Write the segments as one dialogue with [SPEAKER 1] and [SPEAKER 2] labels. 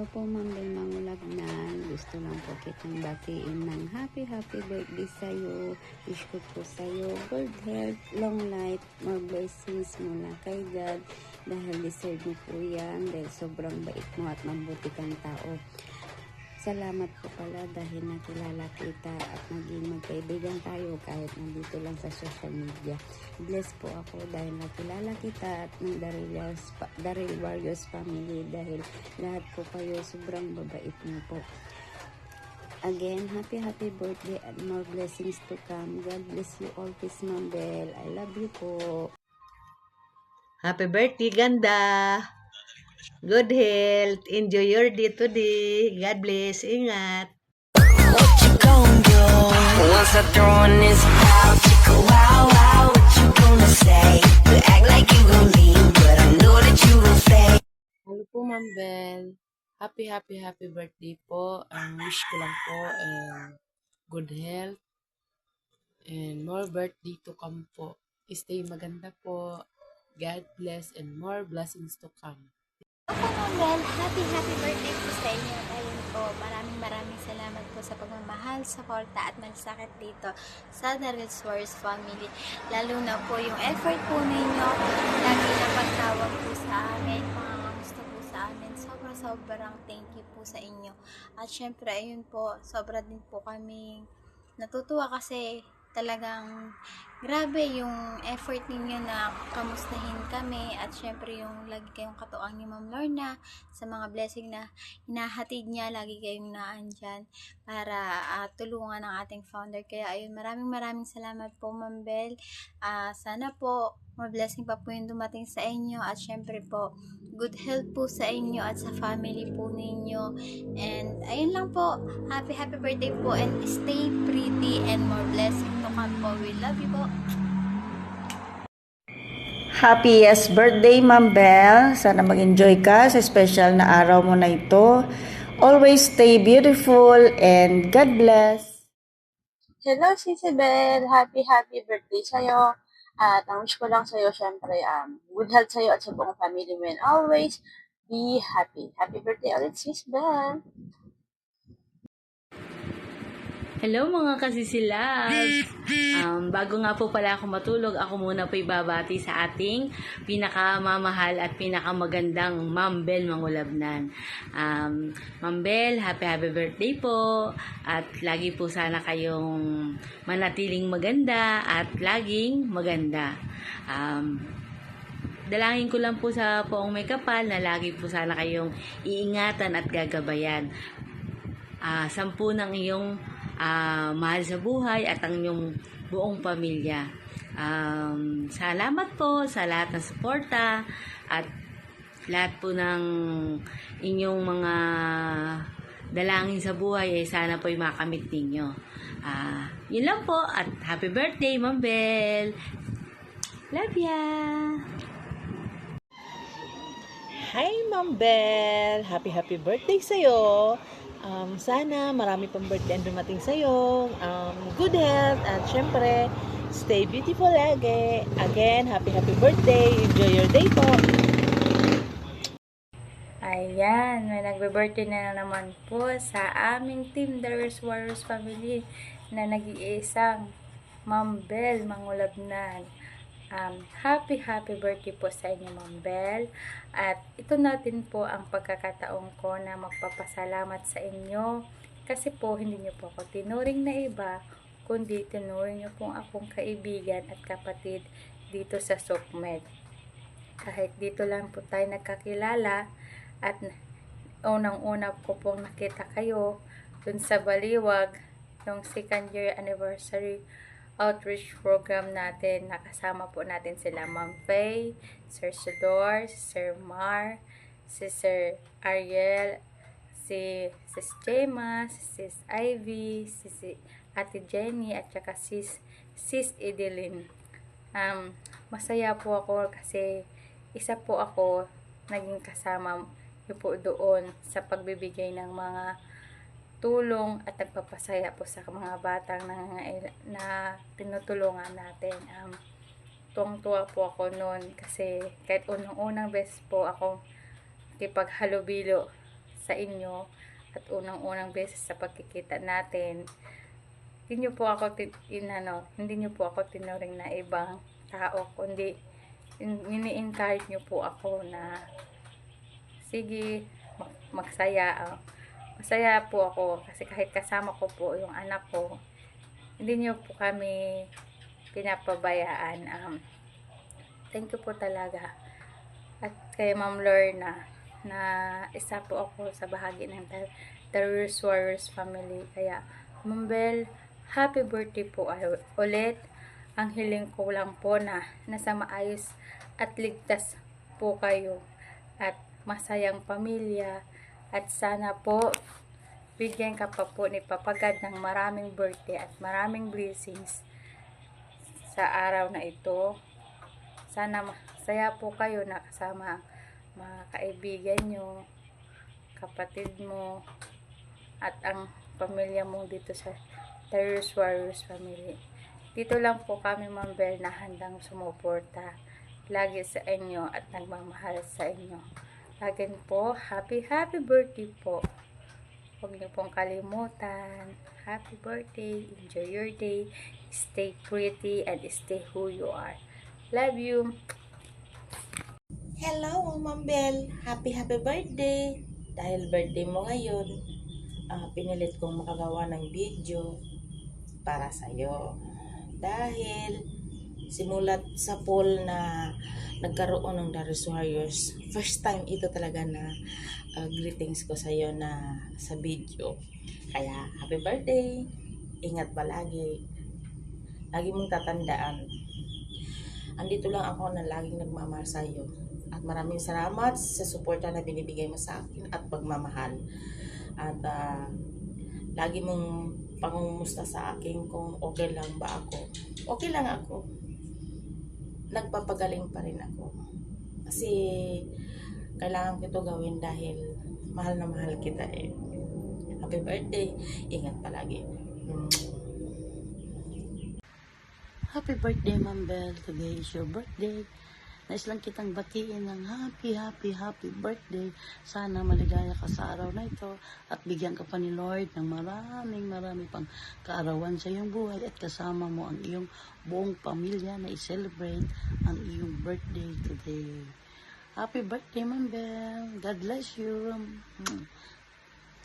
[SPEAKER 1] Hello po, Ma'am Bel Mangulagnan. Gusto lang po kitang batiin ng happy birthday sa'yo. Wish ko po sa'yo good health, long life, more blessings mula kay God. Dahil deserve mo po yan. Dahil sobrang bait mo at mabuti kang tao. Salamat po pala dahil nakilala kita at naging magkaibigan tayo kahit nandito lang sa social media. Bless po ako dahil nakilala kita at ng Daryl Warriors family dahil lahat po kayo sobrang babait niyo po. Again, happy birthday and more blessings to come. God bless you all, Peace, Ma'am Bel. I love you po.
[SPEAKER 2] Happy birthday, ganda! Good health. Enjoy your day today. God bless. Ingat.
[SPEAKER 3] What you gon' do? Once I throw on this out, chicka wow wow, what you gonna say? You act like you gon' leave, but I know that you gon' stay.
[SPEAKER 4] Hello po, Ma'am Bel. Happy birthday po. Ang wish ko lang po good health and more birthday to come po. Stay maganda po. God bless and more blessings to come.
[SPEAKER 5] Ako naman, happy birthday po sa inyo. Ayun po, maraming salamat po sa pagmamahal, suporta at magsakit dito sa Daryl Warriors family. Lalo na po yung effort po ninyo, lagi na pagtawag po sa amin, pangangamusta po sa amin. Sobrang thank you po sa inyo. At syempre, ayun po, sobra din po kami natutuwa kasi talagang grabe yung effort ninyo na kamustahin kami at syempre yung lagi kayong katuwang ni Ma'am Lorna sa mga blessing na hinahatid niya, lagi kayong naandyan para tulungan ang ating founder. Kaya ayun, maraming salamat po, Ma'am Bel. Sana po more blessing pa po yung dumating sa inyo at syempre po good health po sa inyo at sa family po ninyo. And ayun lang po, happy birthday po and stay pretty and more blessing to come po. We love you po.
[SPEAKER 2] Happiest birthday, Ma'am Bel. Sana mag-enjoy ka sa special na araw mo na ito. Always stay beautiful and God bless.
[SPEAKER 6] Hello, Sisi Bel. Happy birthday sa'yo. At ang wish ko lang sa'yo, syempre, good health sa'yo at sa buong family mo. And always be happy. Happy birthday ulit, Sis Bel.
[SPEAKER 7] Hello mga kasisilabs! Bago nga po pala ako matulog, ako muna po ibabati sa ating pinakamamahal at pinakamagandang Ma'am Bel Mangulabnan. Ma'am Bel, happy birthday po! At lagi po sana kayong manatiling maganda at laging maganda. Dalangin ko lang po sa poong may kapal na lagi po sana kayong iingatan at gagabayan. 10 ng iyong mahal sa buhay at ang inyong buong pamilya. Salamat po sa lahat ng suporta at lahat po ng inyong mga dalangin sa buhay ay sana po ay makamit ninyo. Yun lang po at happy birthday, Ma'am Bel! Love ya!
[SPEAKER 2] Hi, Ma'am Bel. Happy birthday sa'yo. Sana marami pang birthday ang dumating sa'yo. Good health at syempre, stay beautiful lagi. Again, happy birthday. Enjoy your day po.
[SPEAKER 5] Ayan, may nagbe-birthday na naman po sa aming Team Daryl Warriors family na nag-iisang Ma'am Bel Mangulabnan. Happy birthday po sa inyo, Ma'am Bel. At ito natin po ang pagkakataon ko na magpapasalamat sa inyo kasi po hindi niyo po ako tinuring na iba, kundi tinuring niyo po akong kaibigan at kapatid dito sa SOCMED. Kahit dito lang po tayo nagkakilala at unang-una ko pong nakita kayo dun sa Baliwag yung 2nd year anniversary outreach program natin. Nakasama po natin sila Ma'am Faye, Sir Sudor, Sir Mar, si Sir Ariel, si Sis Gemma, si Sis Ivy, si Ate Jenny at saka Sis Edeline. Masaya po ako kasi isa po ako naging kasama niyo po doon sa pagbibigay ng mga tulong at nagpapasaya po sa mga batang na tinutulungan natin. Tuwang-tuwa po ako noon kasi kahit unang-unang beses po ako nakipaghalubilo sa inyo at unang-unang beses sa pagkikita natin. Hindi niyo po ako tinuring na ibang tao, kundi ini-encourage niyo po ako na sige, magsaya. Masaya po ako kasi kahit kasama ko po yung anak ko, hindi niyo po kami pinapabayaan. Thank you po talaga. At kay Ma'am Lorna, na isa po ako sa bahagi ng The Reels Warriors family. Kaya, Ma'am Bel, happy birthday po ulit. Ang hiling ko lang po na nasa maayos at ligtas po kayo at masayang pamilya, at sana po bigyan ka pa po ni Papa God ng maraming birthday at maraming blessings sa araw na ito. Sana masaya po kayo na kasama mga kaibigan nyo, kapatid mo, at ang pamilya mo dito sa The Reels Warriors family. Dito lang po kami, Ma'am Bel, na handang sumuporta lagi sa inyo at nagmamahal sa inyo. Again po, happy birthday po. Huwag niyo pong kalimutan. Happy birthday. Enjoy your day. Stay pretty and stay who you are. Love you.
[SPEAKER 2] Hello, Ma'am Bel. Happy birthday. Dahil birthday mo ngayon, pinilit kong makagawa ng video para sa'yo. Dahil simulat sa poll na nagkaroon ng The Reels Warriors, first time ito talaga na greetings ko sa'yo na sa video. Kaya, happy birthday. Ingat palagi. Lagi mong tatandaan. Andito lang ako na laging nagmamahal sa'yo. At maraming salamat sa suporta na binibigay mo sa akin at pagmamahal. At lagi mong pangumusta sa akin kung okay lang ba ako. Okay lang ako. Nagpapagaling pa rin ako. Kasi kailangan ko ito gawin dahil mahal na mahal kita eh. Happy birthday. Ingat palagi. Happy birthday, Ma'am Bel. Today is your birthday. Nais lang kitang batiin ng happy birthday. Sana maligaya ka sa araw na ito at bigyan ka pa ni Lord ng marami pang kaarawan sa iyong buhay at kasama mo ang iyong buong pamilya na i-celebrate ang iyong birthday today. Happy birthday, Ma'am Bel. God bless you.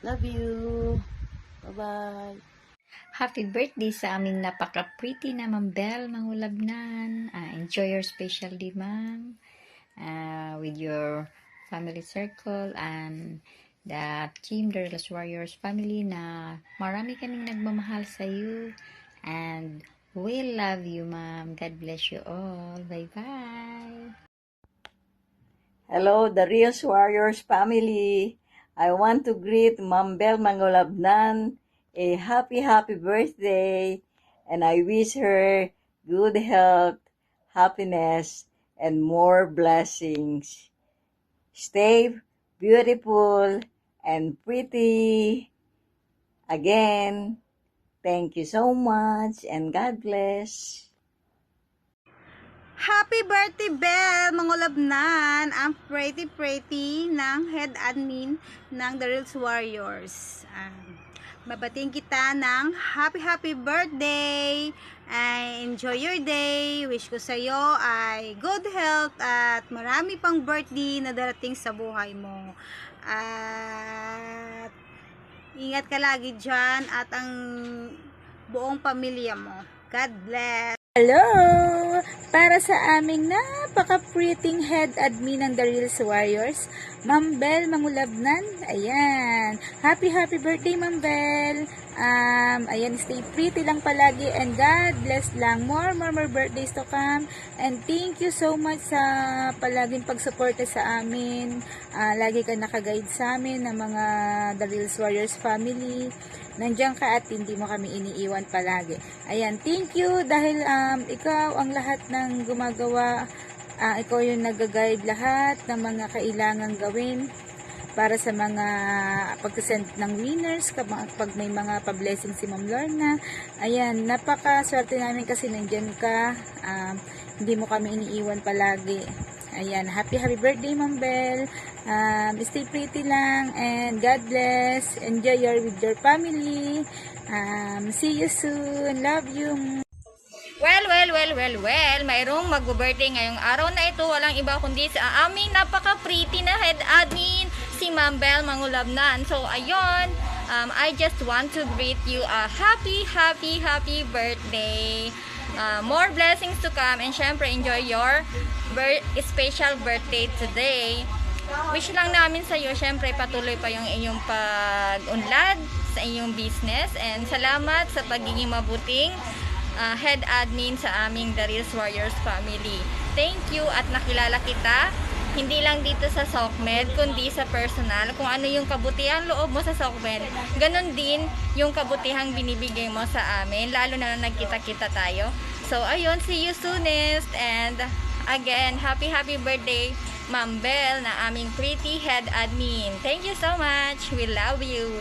[SPEAKER 2] Love you. Bye-bye.
[SPEAKER 8] Happy birthday sa aming napaka-pretty na Ma'am Bel Mangulabnan. Enjoy your special day, Ma'am, with your family circle and the team, The Reels Warriors family, na marami kaming nagmamahal sa iyo. And we love you, Ma'am. God bless you all. Bye-bye.
[SPEAKER 9] Hello, The Reels Warriors family. I want to greet Ma'am Bel Mangulabnan a happy birthday, and I wish her good health, happiness, and more blessings. Stay beautiful and pretty. Again, thank you so much and God bless.
[SPEAKER 10] Happy birthday, Bel Mangulabnan, ang pretty ng head admin ng The Reels Warriors. Mabating kita ng happy birthday. Enjoy your day. Wish ko sa iyo ay good health at marami pang birthday na darating sa buhay mo. At ingat ka lagi dyan at ang buong pamilya mo. God bless.
[SPEAKER 5] Hello! Para sa aming napaka-pretty head admin ng The Reels Warriors, Ma'am Bel Mangulabnan. Ayan. Happy birthday, Ma'am Bel. Ayan, stay pretty lang palagi and God bless lang. More birthdays to come. And thank you so much sa palaging pagsuporta sa amin. Lagi ka nakaguide sa amin ng mga The Reels Warriors family. Nandiyan ka at hindi mo kami iniiwan palagi. Ayan, thank you dahil ikaw ang lahat ng gumagawa. Ikaw yung nag-guide lahat ng mga kailangan gawin para sa mga pag-send ng winners pag may mga pa-blessing si Ma'am Lorna. Ayan, napaka-swerte namin kasi nandiyan ka. Hindi mo kami iniiwan palagi.
[SPEAKER 10] Ayan, happy birthday, Ma'am Belle. Stay pretty lang and God bless. Enjoy with your family. See you soon. Love you.
[SPEAKER 11] Well, mayroong mag-birthday ngayong araw na ito. Walang iba kundi sa aming napaka-pretty na head admin, si Ma'am Belle Mangulabnan. So, ayun, I just want to greet you a happy birthday. More blessings to come, and syempre enjoy your special birthday today. Wish lang namin sa iyo, syempre patuloy pa yung inyong pag-unlad sa inyong business, and salamat sa pagiging mabuting head admin sa aming The Reels Warriors family. Thank you, at nakilala kita hindi lang dito sa SOCMED kundi sa personal. Kung ano yung kabutihang loob mo sa SOCMED, ganun din yung kabutihang binibigay mo sa amin, lalo na nagkita-kita tayo. So ayun, see you soonest, and again, happy birthday Ma'am Belle, na aming pretty head admin. Thank you so much. We love you.